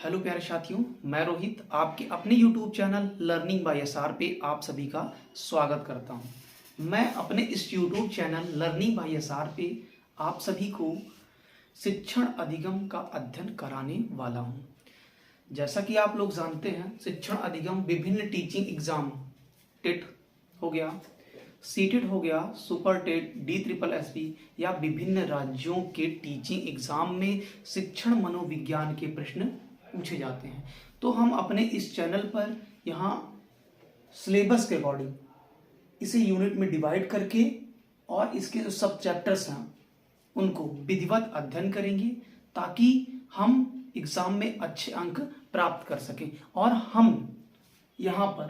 Hello प्यारे साथियों, मैं रोहित आपके अपने YouTube channel learning by SR पे आप सभी का स्वागत करता हूं। मैं अपने इस YouTube channel learning by SR पे आप सभी को शिक्षण अधिगम का अध्ययन कराने वाला हूं। जैसा कि आप लोग जानते हैं, शिक्षण अधिगम विभिन्न टीचिंग एग्जाम टेट हो गया, सीटेट हो गया, सुपर टेट, DSSS या विभिन्न राज्यों के टीचिंग एग्जाम में शिक्षण मनोविज्ञान के प्रश्न पूछे जाते हैं। तो हम अपने इस चैनल पर यहाँ सिलेबस के अकॉर्डिंग इसे यूनिट में डिवाइड करके और इसके जो सब चैप्टर्स हैं उनको विधिवत अध्ययन करेंगे ताकि हम एग्जाम में अच्छे अंक प्राप्त कर सकें। और हम यहाँ पर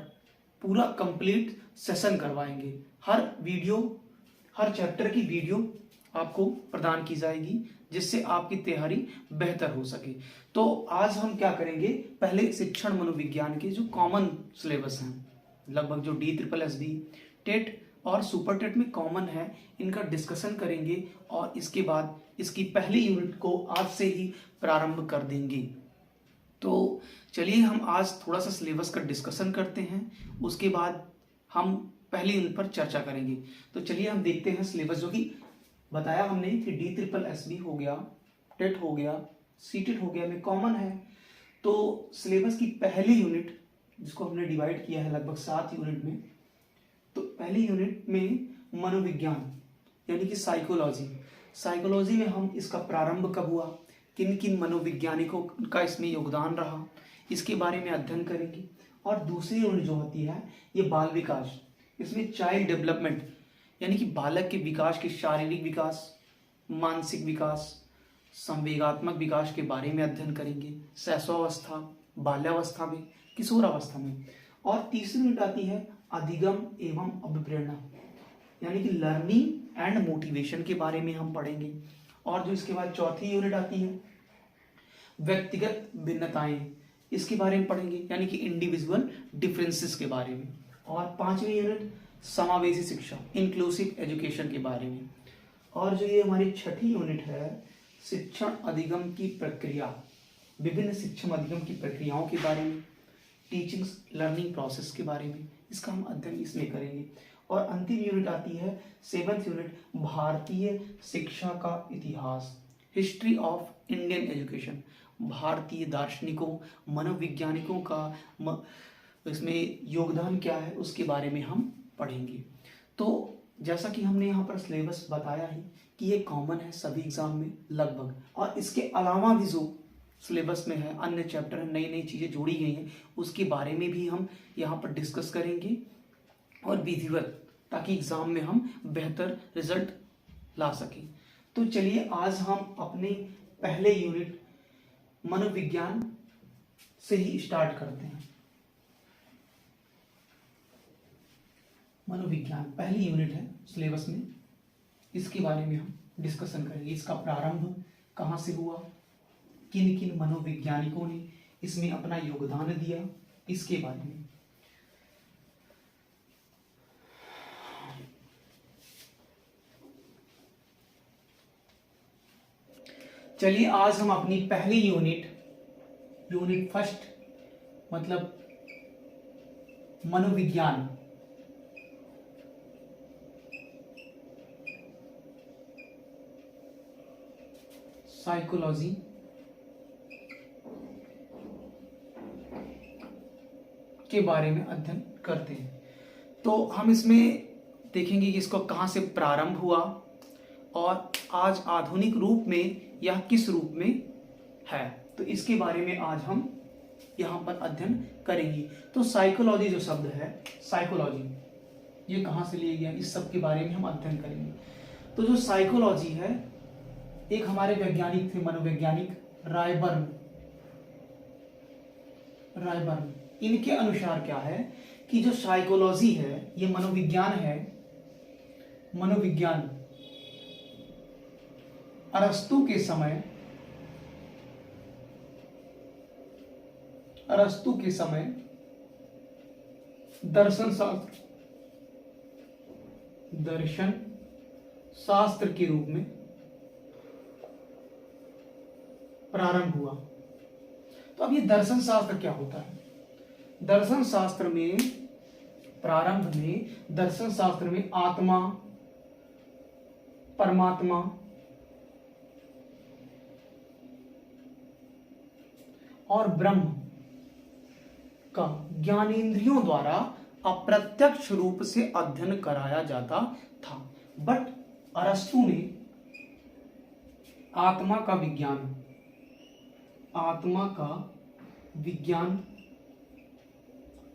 पूरा कंप्लीट सेशन करवाएंगे। हर चैप्टर की वीडियो आपको प्रदान की जाएगी जिससे आपकी तैयारी बेहतर हो सके। तो आज हम क्या करेंगे, पहले शिक्षण मनोविज्ञान के जो कॉमन सिलेबस हैं, लगभग जो DSSS, टेट और सुपर टेट में कॉमन है, इनका डिस्कशन करेंगे और इसके बाद इसकी पहली यूनिट को आज से ही प्रारंभ कर देंगे। तो चलिए हम आज थोड़ा सा सिलेबस का डिस्कशन करते हैं, उसके बाद हम पहली यूनिट पर चर्चा करेंगे। तो चलिए हम देखते हैं सिलेबस, जो कि बताया हमने कि DSSS हो गया, टेट हो गया, सीटेट हो गया में कॉमन है। तो सिलेबस की पहली यूनिट जिसको हमने डिवाइड किया है लगभग 7 यूनिट में, तो पहली यूनिट में मनोविज्ञान यानी कि साइकोलॉजी में हम इसका प्रारंभ कब हुआ, किन किन मनोवैज्ञानिकों का इसमें योगदान रहा, इसके बारे में अध्ययन करेंगे। और दूसरी यूनिट जो होती है ये बाल विकास, इसमें चाइल्ड डेवलपमेंट यानी कि बालक के विकास के शारीरिक विकास, मानसिक विकास, संवेगात्मक विकास के बारे में अध्ययन करेंगे, शैशवावस्था, बाल्यावस्था में, किशोरावस्था में। और तीसरी यूनिट आती है अधिगम एवं अभिप्रेरणा यानी कि लर्निंग एंड मोटिवेशन के बारे में हम पढ़ेंगे। और जो इसके बाद चौथी यूनिट आती है व्यक्तिगत भिन्नताएं, इसके बारे में पढ़ेंगे यानी कि इंडिविजुअल डिफरेंसेस के बारे में। और पांचवी यूनिट समावेशी शिक्षा, इंक्लूसिव एजुकेशन के बारे में। और जो ये हमारी छठी यूनिट है शिक्षण अधिगम की प्रक्रिया, विभिन्न शिक्षण अधिगम की प्रक्रियाओं के बारे में, टीचिंग लर्निंग प्रोसेस के बारे में, इसका हम अध्ययन इसमें करेंगे। और अंतिम यूनिट आती है 7th यूनिट, भारतीय शिक्षा का इतिहास, हिस्ट्री ऑफ इंडियन एजुकेशन, भारतीय दार्शनिकों, मनोवैज्ञानिकों का इसमें योगदान क्या है उसके बारे में हम पढ़ेंगे। तो जैसा कि हमने यहाँ पर सिलेबस बताया है कि ये कॉमन है सभी एग्जाम में लगभग, और इसके अलावा भी जो सिलेबस में है अन्य चैप्टर है, नई नई चीज़ें जोड़ी गई हैं, उसके बारे में भी हम यहाँ पर डिस्कस करेंगे और विधिवत, ताकि एग्जाम में हम बेहतर रिजल्ट ला सकें। तो चलिए आज हम अपने पहले यूनिट मनोविज्ञान से ही स्टार्ट करते हैं। मनोविज्ञान पहली यूनिट है सिलेबस में, इसके बारे में हम डिस्कशन करेंगे। इसका प्रारंभ कहाँ से हुआ, किन किन मनोवैज्ञानिकों ने इसमें अपना योगदान दिया, इसके बारे में। चलिए आज हम अपनी पहली यूनिट फर्स्ट मतलब मनोविज्ञान, साइकोलॉजी के बारे में अध्ययन करते हैं। तो हम इसमें देखेंगे कि इसको कहाँ से प्रारंभ हुआ और आज आधुनिक रूप में यह किस रूप में है, तो इसके बारे में आज हम यहाँ पर अध्ययन करेंगे। तो साइकोलॉजी जो शब्द है, साइकोलॉजी ये कहाँ से लिया गया, इस सब के बारे में हम अध्ययन करेंगे। तो जो साइकोलॉजी है, एक हमारे वैज्ञानिक थे मनोवैज्ञानिक रायबर्न, इनके अनुसार क्या है कि जो साइकोलॉजी है ये मनोविज्ञान है, मनोविज्ञान अरस्तु के समय दर्शन शास्त्र के रूप में प्रारंभ हुआ। तो अब ये दर्शन शास्त्र क्या होता है? दर्शन शास्त्र में, प्रारंभ में दर्शन शास्त्र में आत्मा, परमात्मा और ब्रह्म का ज्ञानेंद्रियों द्वारा अप्रत्यक्ष रूप से अध्ययन कराया जाता था। बट अरस्तु ने आत्मा का विज्ञान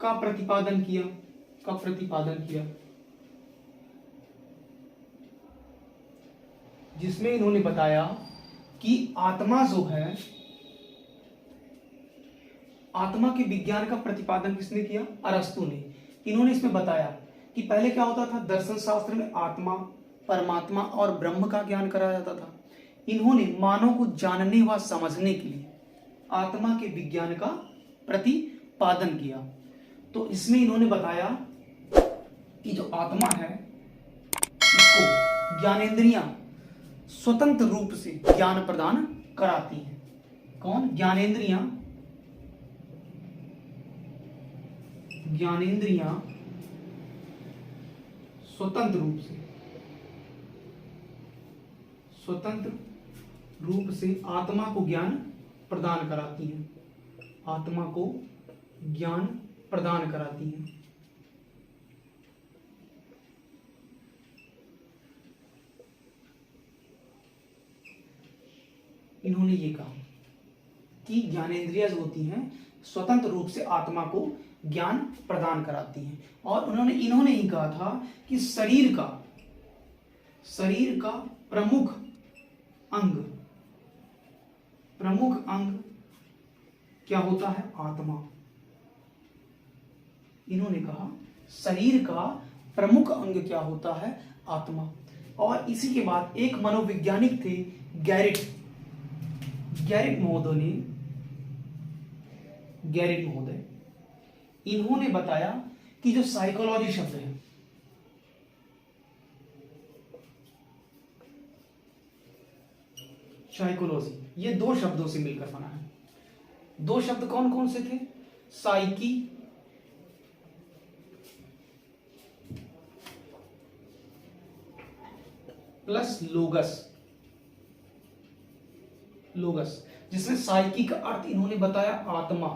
का प्रतिपादन किया। कब प्रतिपादन किया? जिसमें इन्होंने बताया कि आत्मा जो है, आत्मा के विज्ञान का प्रतिपादन किसने किया? अरस्तु ने। इन्होंने इसमें बताया कि पहले क्या होता था, दर्शन शास्त्र में आत्मा, परमात्मा और ब्रह्म का ज्ञान कराया जाता था। इन्होंने मानव को जानने व समझने के लिए आत्मा के विज्ञान का प्रतिपादन किया। तो इसमें इन्होंने बताया कि जो आत्मा है, इसको ज्ञानेंद्रियां स्वतंत्र रूप से ज्ञान प्रदान कराती हैं। कौन? ज्ञानेंद्रियां स्वतंत्र रूप से आत्मा को ज्ञान प्रदान कराती हैं। आत्मा को ज्ञान प्रदान कराती हैं। इन्होंने ये कहा कि ज्ञानेंद्रियां जो होती हैं स्वतंत्र रूप से आत्मा को ज्ञान प्रदान कराती हैं। और इन्होंने ही कहा था कि शरीर का प्रमुख अंग क्या होता है? आत्मा। इन्होंने कहा शरीर का प्रमुख अंग क्या होता है? आत्मा। और इसी के बाद एक मनोवैज्ञानिक थे, गैरिट महोदय, इन्होंने बताया कि जो साइकोलॉजी शब्द है, साइकोलॉजी, ये दो शब्दों से मिलकर बना है। दो शब्द कौन कौन से थे? साइकी प्लस लोगस, जिसमें साइकी का अर्थ इन्होंने बताया आत्मा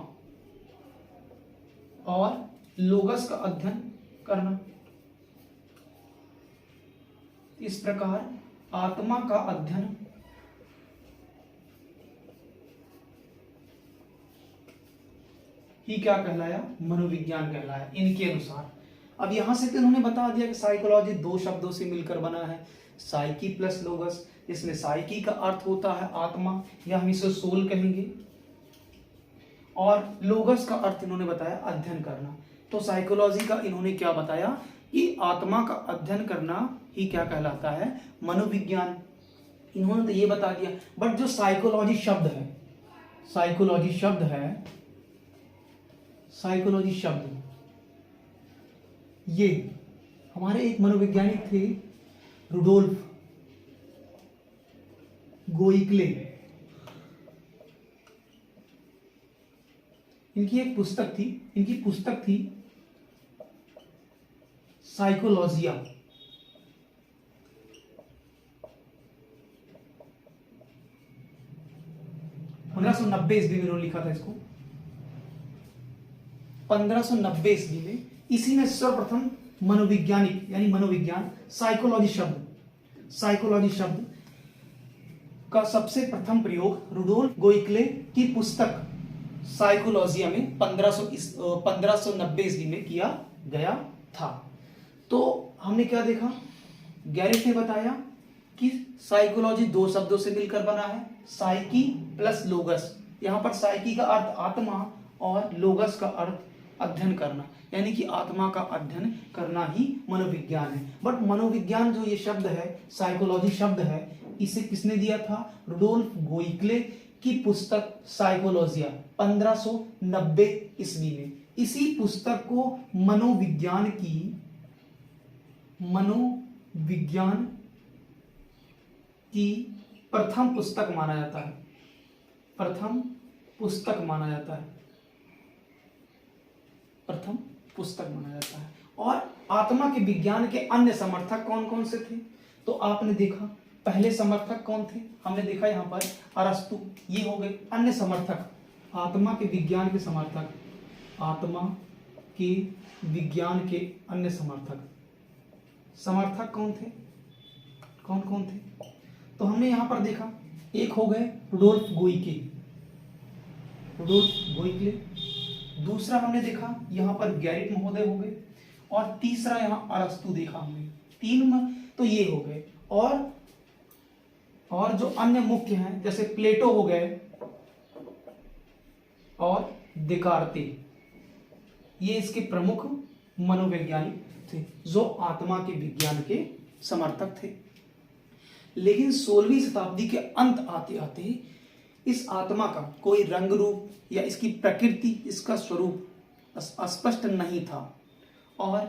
और लोगस का अध्ययन करना। इस प्रकार आत्मा का अध्ययन ही क्या कहलाया? मनोविज्ञान कहलाया इनके अनुसार। अब यहां से तो इन्होंने बता दिया कि साइकोलॉजी दो शब्दों से मिलकर बना है, साइकी प्लस लोगस। इसमें साइकी का अर्थ होता है आत्मा, या हम इसे सोल कहेंगे, और लोगस का अर्थ इन्होंने बताया अध्ययन करना। तो साइकोलॉजी का इन्होंने क्या बताया कि आत्मा का अध्ययन करना ही क्या कहलाता है? मनोविज्ञान। इन्होंने तो ये बता दिया। बट जो साइकोलॉजी शब्द ये हमारे एक मनोवैज्ञानिक थे, रुडोल्फ गोइक्ले। इनकी पुस्तक थी साइकोलॉजिया। 1590 ईस्वी में इन्होंने लिखा था इसको। 1590 ईस्वी में इसी ने सर्वप्रथम मनोविज्ञान साइकोलॉजी शब्द का सबसे प्रथम प्रयोग रुडोल्फ गोइक्ले की पुस्तक साइकोलॉजिया में 1590 ईस्वी में किया गया था। तो हमने क्या देखा? गैरिट ने बताया कि साइकोलॉजी दो शब्दों से मिलकर बना है, साइकी प्लस लोगस। यहां पर साइकी का अर्थ आत्मा और लोगस का अर्थ अध्ययन करना, यानी कि आत्मा का अध्ययन करना ही मनोविज्ञान है। बट मनोविज्ञान जो ये शब्द है, साइकोलॉजी शब्द है, इसे किसने दिया था? रुडोल्फ गोइक्ले की पुस्तक साइकोलॉजिया 1590 ईस्वी में। इसी पुस्तक को मनोविज्ञान की प्रथम पुस्तक माना जाता है। प्रथम पुस्तक माना जाता है, प्रथम पुस्तक माना जाता है। और आत्मा के विज्ञान के अन्य समर्थक कौन कौन से थे? तो आपने देखा पहले समर्थक कौन थे, हमने देखा यहाँ पर अरस्तु, ये हो गए अन्य समर्थक, आत्मा के विज्ञान के समर्थक, आत्मा के विज्ञान के अन्य समर्थक, समर्थक कौन थे, कौन कौन थे? तो हमने यहाँ पर देखा एक हो गए रुडोल्फ गोइके, रुडोल्फ गोइके, दूसरा हमने देखा यहाँ पर गैरिट महोदय हो गए, और तीसरा यहाँ अरस्तु देखा हमने, तीन तो ये हो गए। और जो अन्य मुख्य हैं जैसे प्लेटो हो गए और देकार्ते, ये इसके प्रमुख मनोवैज्ञानिक थे जो आत्मा के विज्ञान के समर्थक थे। लेकिन 16वीं शताब्दी के अंत आते आते इस आत्मा का कोई रंग रूप या इसकी प्रकृति, इसका स्वरूप स्पष्ट नहीं था, और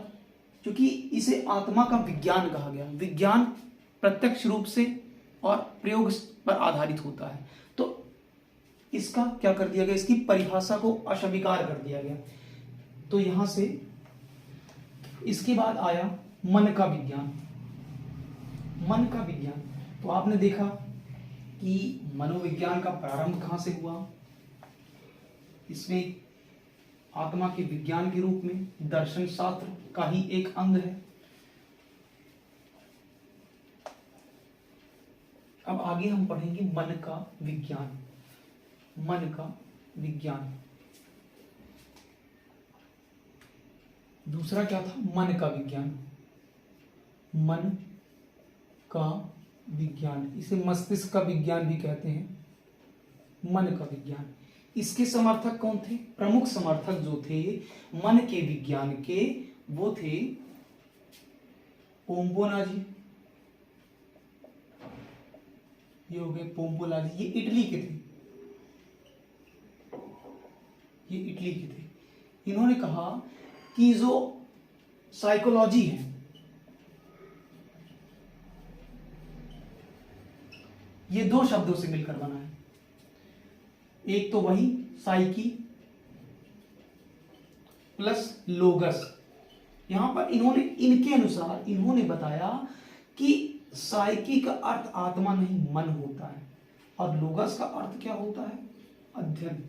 क्योंकि इसे आत्मा का विज्ञान कहा गया, विज्ञान प्रत्यक्ष रूप से और प्रयोग पर आधारित होता है, तो इसका क्या कर दिया गया, इसकी परिभाषा को अस्वीकार कर दिया गया। तो यहां से इसके बाद आया मन का विज्ञान, मन का विज्ञान। तो आपने देखा कि मनोविज्ञान का प्रारंभ कहां से हुआ, इसमें आत्मा के विज्ञान के रूप में दर्शन शास्त्र का ही एक अंग है। अब आगे हम पढ़ेंगे मन का विज्ञान, मन का विज्ञान। दूसरा क्या था, मन का विज्ञान, मन का विज्ञान, इसे मस्तिष्क का विज्ञान भी कहते हैं, मन का विज्ञान। इसके समर्थक कौन थे? प्रमुख समर्थक जो थे मन के विज्ञान के, वो थे पोम्पोनाजी, ये हो गए पोम्पोलाजी, ये इटली के थे, ये इटली के थे। इन्होंने कहा कि जो साइकोलॉजी है, ये दो शब्दों से मिलकर बना है, एक तो वही साइकी प्लस लोगस। यहां पर इन्होंने, इनके अनुसार इन्होंने बताया कि साइकी का अर्थ आत्मा नहीं मन होता है, और लोगस का अर्थ क्या होता है, अध्ययन।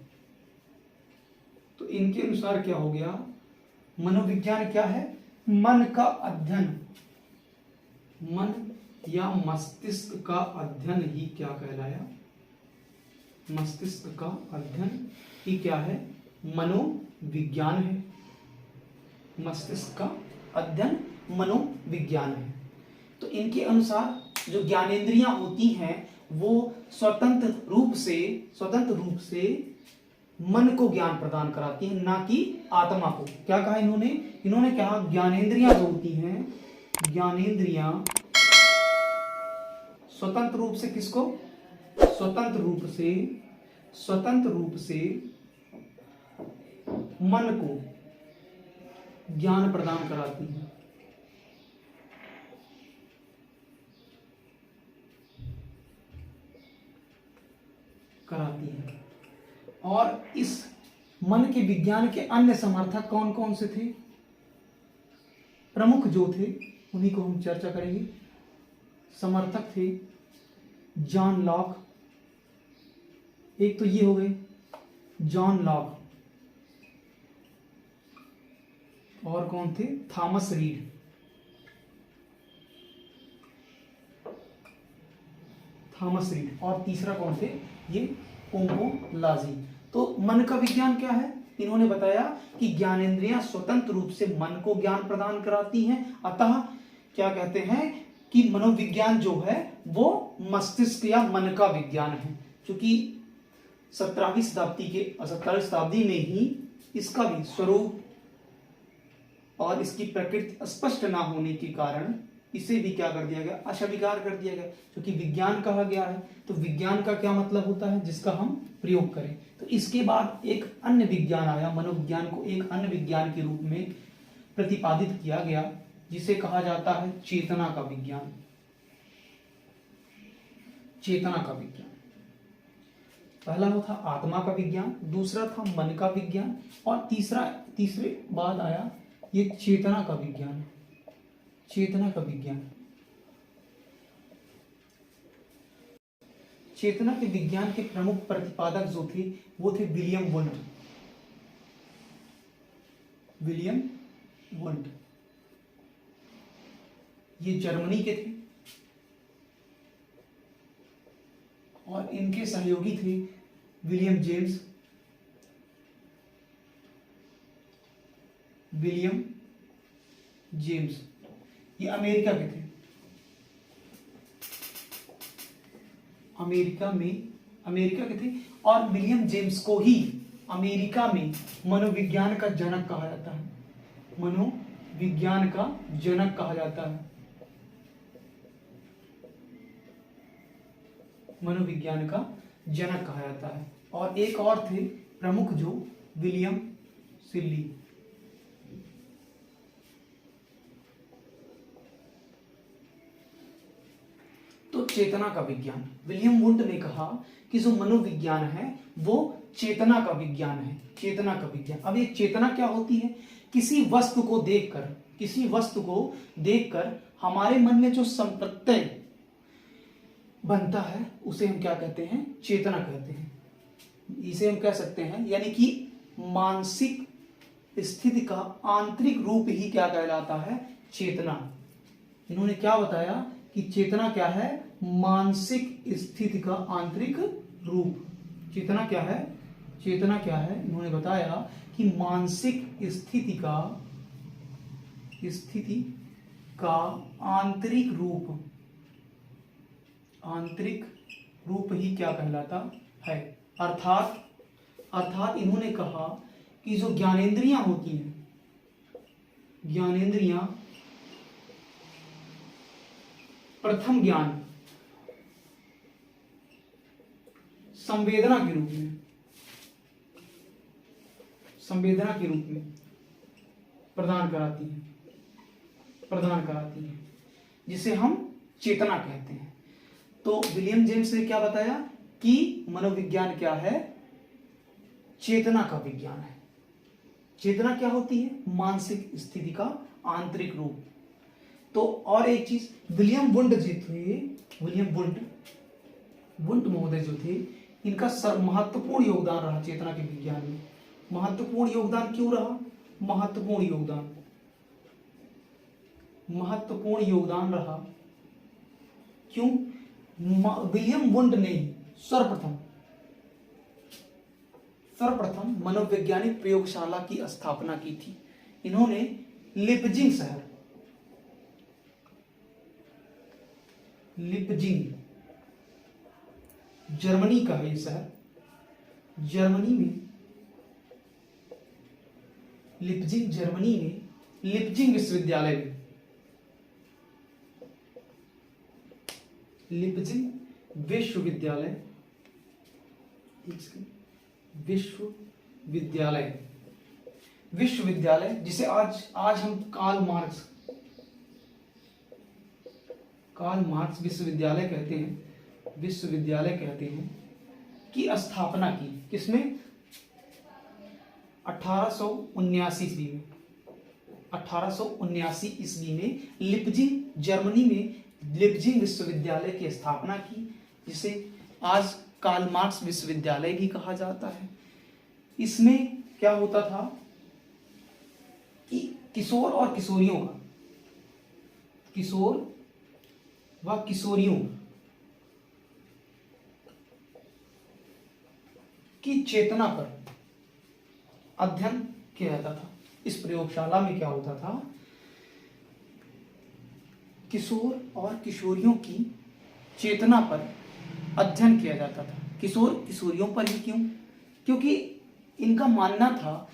तो इनके अनुसार क्या हो गया, मनोविज्ञान क्या है, मन का अध्ययन, मन या मस्तिष्क का अध्ययन ही क्या कहलाया, मस्तिष्क का अध्ययन ही क्या है, मनोविज्ञान है, मस्तिष्क का अध्ययन मनोविज्ञान है। तो इनके अनुसार जो ज्ञानेंद्रियां होती हैं वो स्वतंत्र रूप से मन को ज्ञान प्रदान कराती हैं, ना कि आत्मा को। क्या कहा इन्होंने, इन्होंने कहा ज्ञानेंद्रियां जो होती हैं, ज्ञानेंद्रियां स्वतंत्र रूप से किसको, स्वतंत्र रूप से मन को ज्ञान प्रदान कराती है, और इस मन के विज्ञान के अन्य समर्थक कौन कौन से थे, प्रमुख जो थे उन्हीं को हम चर्चा करेंगे। समर्थक थे जॉन लॉक, एक तो ये हो गए जॉन लॉक, और कौन थे, थॉमस रीड, और तीसरा कौन थे, ये पोम्पोलाजी। तो मन का विज्ञान क्या है, इन्होंने बताया कि ज्ञानेंद्रियां स्वतंत्र रूप से मन को ज्ञान प्रदान कराती हैं, अतः क्या कहते हैं कि मनोविज्ञान जो है वो मस्तिष्क या मन का विज्ञान है। क्योंकि 17वीं शताब्दी में ही इसका भी स्वरूप और इसकी प्रकृति स्पष्ट ना होने के कारण इसे भी क्या कर दिया गया, अस्वीकार कर दिया गया। क्योंकि विज्ञान कहा गया है, तो विज्ञान का क्या मतलब होता है, जिसका हम प्रयोग करें। तो इसके बाद एक अन्य विज्ञान आया, मनोविज्ञान को एक अन्य विज्ञान के रूप में प्रतिपादित किया गया, जिसे कहा जाता है चेतना का विज्ञान, चेतना का विज्ञान। पहला था आत्मा का विज्ञान, दूसरा था मन का विज्ञान, और तीसरे बाद आया ये चेतना का विज्ञान। चेतना का विज्ञान, चेतना के विज्ञान के प्रमुख प्रतिपादक जो थे वो थे विलियम वुंड। विलियम वुंड ये जर्मनी के थे और इनके सहयोगी थे विलियम जेम्स। विलियम जेम्स ये अमेरिका के थे। अमेरिका के थे और विलियम जेम्स को ही अमेरिका में मनोविज्ञान का जनक कहा जाता है। मनोविज्ञान का जनक कहा जाता है। मनोविज्ञान का जनक कहा जाता है। और एक और थे प्रमुख जो विलियम सिल्ली। तो चेतना का विज्ञान, विलियम वुंड ने कहा कि जो मनोविज्ञान है वो चेतना का विज्ञान है। चेतना का विज्ञान। अब ये चेतना क्या होती है? किसी वस्तु को देखकर हमारे मन में जो संप्रत्यय बनता है उसे हम क्या कहते हैं? चेतना कहते हैं। इसे हम कह सकते हैं यानी कि मानसिक स्थिति का आंतरिक रूप ही क्या कहलाता है? चेतना। इन्होंने क्या बताया कि चेतना क्या है? मानसिक स्थिति का आंतरिक रूप। चेतना क्या है? चेतना क्या है? इन्होंने बताया कि मानसिक स्थिति का आंतरिक रूप ही क्या कहलाता है? अर्थात इन्होंने कहा कि जो ज्ञानेंद्रियां होती हैं, ज्ञानेंद्रियां प्रथम ज्ञान संवेदना के रूप में प्रदान कराती है जिसे हम चेतना कहते हैं। तो विलियम जेम्स ने क्या बताया कि मनोविज्ञान क्या है? चेतना का विज्ञान है। चेतना क्या होती है? मानसिक स्थिति का आंतरिक रूप। तो और एक चीज, विलियम वुंड जी थे, विलियम वुंड महोदय जो थे, इनका महत्वपूर्ण योगदान रहा चेतना के विज्ञान में। महत्वपूर्ण योगदान क्यों रहा? महत्वपूर्ण योगदान रहा क्यों? विलियम वुंड ने सर्वप्रथम मनोवैज्ञानिक प्रयोगशाला की स्थापना की थी। इन्होंने लिपजिंग जर्मनी का है शहर, जर्मनी में लिपजिंग विश्वविद्यालय में, विश्वविद्यालय जिसे आज हम कार्ल मार्क्स विश्वविद्यालय कहते हैं की स्थापना की। किसमें? 1879 ईस्वी में जर्मनी में लिपजिंग विश्वविद्यालय की स्थापना की, जिसे आज कार्ल मार्क्स विश्वविद्यालय भी कहा जाता है। इसमें क्या होता था कि किशोर व किशोरियों की चेतना पर अध्ययन किया जाता था। इस प्रयोगशाला में क्या होता था? किशोर और किशोरियों की चेतना पर अध्ययन किया जाता था। किशोर किशोरियों पर ही क्यों? क्योंकि इनका मानना था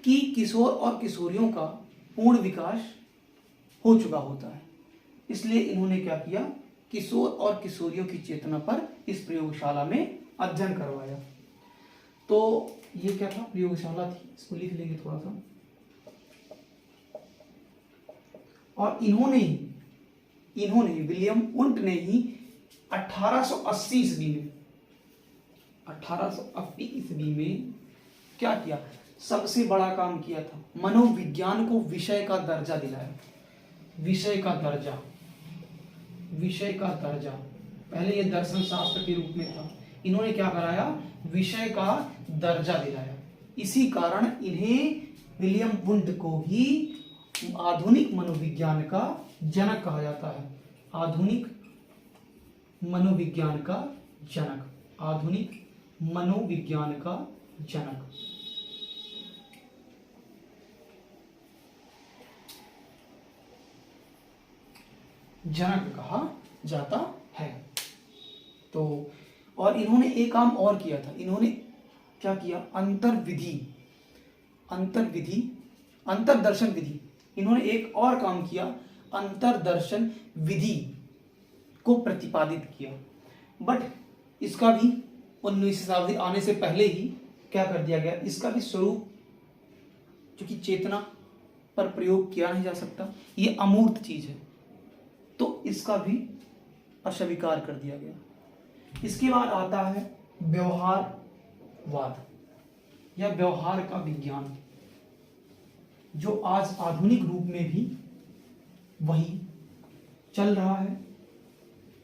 कि किशोर और किशोरियों का पूर्ण विकास हो चुका होता है। इसलिए इन्होंने क्या किया? किशोर और किशोरियों की चेतना पर इस प्रयोगशाला में अध्ययन करवाया। तो ये क्या था? प्रयोगशाला थी। इसको लिख लेंगे थोड़ा सा। और इन्होंने विलियम वुंड ने ही 1880 ईस्वी में 1880 ईस्वी में क्या किया, सबसे बड़ा काम किया था, मनोविज्ञान को विषय का दर्जा दिलाया। विषय का दर्जा, विषय का दर्जा, पहले ये दर्शन शास्त्र के रूप में था, इन्होंने क्या कराया, विषय का दर्जा दिलाया। इसी कारण इन्हें, विलियम वुंड को ही आधुनिक मनोविज्ञान का जनक कहा जाता है। आधुनिक मनोविज्ञान का जनक, आधुनिक मनोविज्ञान का जनक। जनक कहा जाता है। तो और इन्होंने एक काम और किया था, इन्होंने क्या किया, अंतर्विधि, अंतर्विधि, अंतरदर्शन विधि, इन्होंने एक और काम किया, अंतरदर्शन विधि को प्रतिपादित किया। बट इसका भी 19वीं शताब्दी आने से पहले ही क्या कर दिया गया, इसका भी स्वरूप, क्योंकि चेतना पर प्रयोग किया नहीं जा सकता, ये अमूर्त चीज है, तो इसका भी अस्वीकार कर दिया गया। इसके बाद आता है व्यवहारवाद या व्यवहार का विज्ञान, जो आज आधुनिक रूप में भी वही चल रहा है।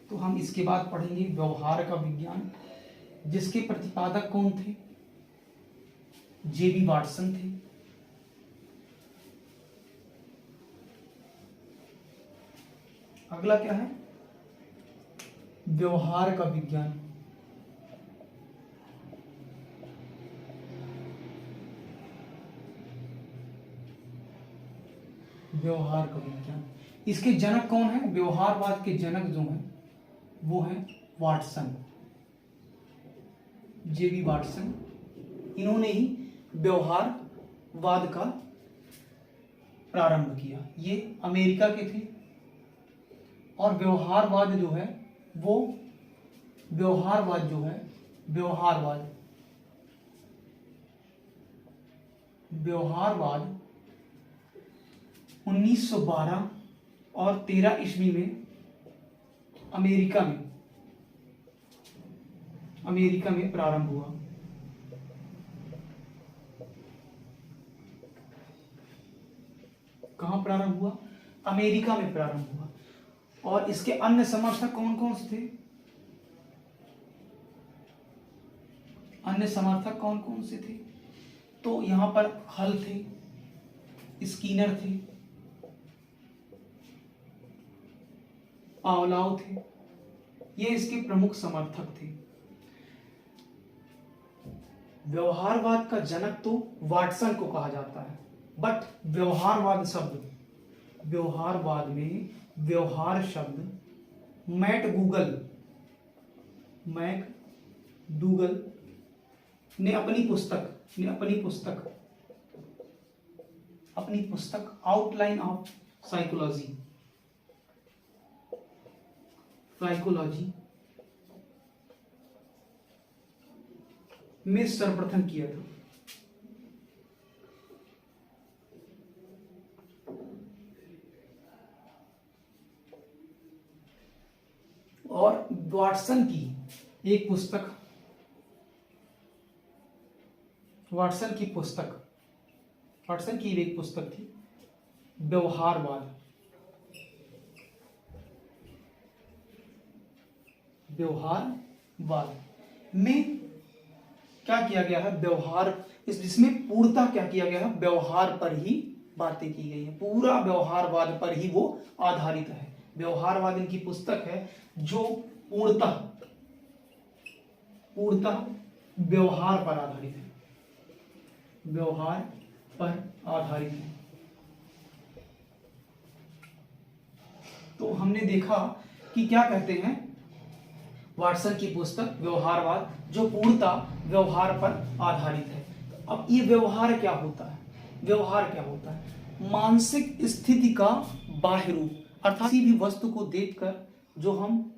तो हम इसके बाद पढ़ेंगे व्यवहार का विज्ञान, जिसके प्रतिपादक कौन थे, जेबी वाटसन थे। अगला क्या है, व्यवहार का विज्ञान, व्यवहार का विज्ञान, इसके जनक कौन है, व्यवहारवाद के जनक जो हैं वो है वाटसन, जेबी वाटसन। इन्होंने ही व्यवहारवाद का प्रारंभ किया। ये अमेरिका के थे और व्यवहारवाद जो है वो, व्यवहारवाद जो है, व्यवहारवाद, व्यवहारवाद 1912 और 13 ईस्वी में अमेरिका में प्रारंभ हुआ। कहां प्रारंभ हुआ, अमेरिका में प्रारंभ हुआ। और इसके अन्य समर्थक कौन कौन से थे, अन्य समर्थक कौन कौन से थे, तो यहां पर हल थे, स्कीनर थे, पावलोव थे, ये इसके प्रमुख समर्थक थे। व्यवहारवाद का जनक तो वाटसन को कहा जाता है, बट व्यवहारवाद शब्द, व्यवहारवाद में व्यवहार शब्द मैकडूगल ने अपनी पुस्तक आउटलाइन ऑफ साइकोलॉजी में सर्वप्रथम किया था। और वाटसन की एक पुस्तक, वाटसन की एक पुस्तक थी व्यवहारवाद। व्यवहारवाद में क्या किया गया है, व्यवहार, जिसमें पूर्णतः क्या किया गया है, व्यवहार पर ही बातें की गई है, पूरा व्यवहारवाद पर ही वो आधारित है। व्यवहारवाद इनकी पुस्तक है जो पूर्णतः व्यवहार पर आधारित है, व्यवहार पर आधारित है। तो हमने देखा कि क्या कहते हैं, वाटसन की पुस्तक व्यवहारवाद जो पूर्णतः व्यवहार पर आधारित है। अब ये व्यवहार क्या होता है, व्यवहार क्या होता है, मानसिक स्थिति का बाह्य रूप, अर्थात किसी भी वस्तु को देखकर जो हम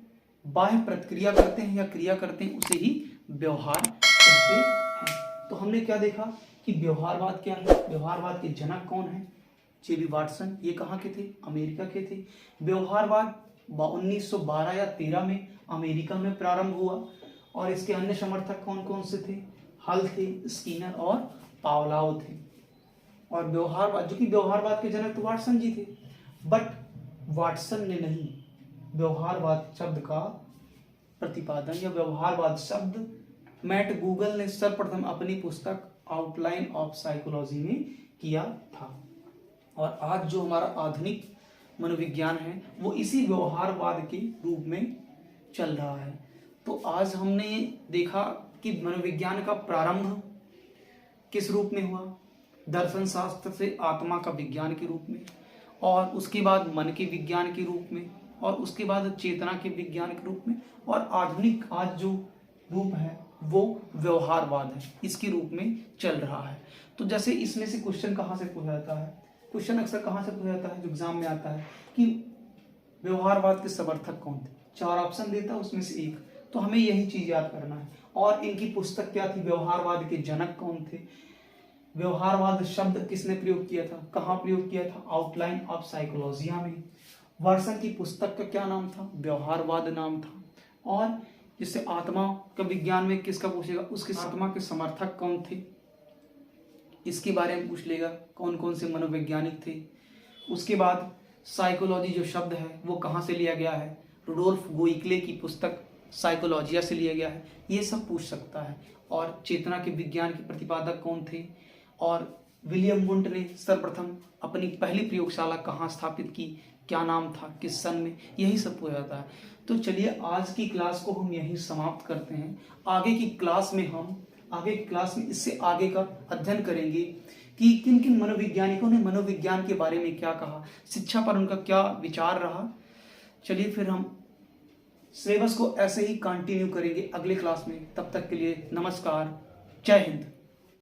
बाह्य प्रतिक्रिया करते हैं या क्रिया करते हैं उसे ही व्यवहार कहते हैं। तो हमने क्या देखा कि व्यवहारवाद क्या है, व्यवहारवाद के जनक कौन है, जेबी वाटसन, ये कहाँ के थे, अमेरिका के थे। व्यवहारवाद 1912 या 13 में अमेरिका में प्रारंभ हुआ और इसके अन्य समर्थक कौन कौन से थे? हल थे, स्किनर और पावलाव थे। और व्यवहारवाद, जो कि व्यवहारवाद के जनक तो वाटसन जी थे, बट वाटसन ने नहीं व्यवहारवाद शब्द का प्रतिपादन या व्यवहारवाद शब्द मैट गूगल ने सर्वप्रथम अपनी पुस्तक आउटलाइन ऑफ साइकोलॉजी में किया था। और आज जो हमारा आधुनिक मनोविज्ञान है वो इसी व्यवहारवाद के रूप में चल रहा है। तो आज हमने देखा कि मनोविज्ञान का प्रारंभ किस रूप में हुआ? दर्शन शास्त्र से आत्मा का विज्ञान के रूप में, और उसके बाद मन के विज्ञान के रूप में, और उसके बाद चेतना के विज्ञान के रूप में, और आधुनिक आज जो रूप है वो व्यवहारवाद है, इसके रूप में चल रहा है। तो जैसे इसमें से क्वेश्चन कहाँ से पूछा जाता है? क्वेश्चन अक्सर कहाँ से पूछा जाता है जो एग्जाम में आता है कि व्यवहारवाद के समर्थक कौन थे? 4 ऑप्शन देता है, उसमें से एक। तो हमें यही चीज याद करना है। और इनकी पुस्तक क्या थी? व्यवहारवाद के जनक कौन थे? व्यवहारवाद शब्द किसने प्रयोग किया था? कहाँ प्रयोग किया था? आउटलाइन ऑफ साइकोलॉजिया में। वाटसन की पुस्तक का क्या नाम था? व्यवहारवाद नाम था। और जिससे आत्मा का विज्ञान में किसका पूछेगा? उसके आत्मा के समर्थक कौन थे, इसके बारे में पूछ लेगा, कौन कौन से मनोवैज्ञानिक थे। उसके बाद साइकोलॉजी जो शब्द है वो कहाँ से लिया गया है? रुडोल्फ गोइकले की पुस्तक साइकोलॉजिया से लिया गया है, ये सब पूछ सकता है। और चेतना के विज्ञान के प्रतिपादक कौन थे? और विलियम वुंट ने सर्वप्रथम अपनी पहली प्रयोगशाला कहाँ स्थापित की, क्या नाम था, किस सन में, यही सब पूछा जाता है। तो चलिए आज की क्लास को हम यहीं समाप्त करते हैं। आगे की क्लास में इससे आगे का अध्ययन करेंगे कि किन किन मनोवैज्ञानिकों ने मनोविज्ञान के बारे में क्या कहा, शिक्षा पर उनका क्या विचार रहा। चलिए फिर हम सिलेबस को ऐसे ही कंटिन्यू करेंगे अगले क्लास में। तब तक के लिए नमस्कार, जय हिंद।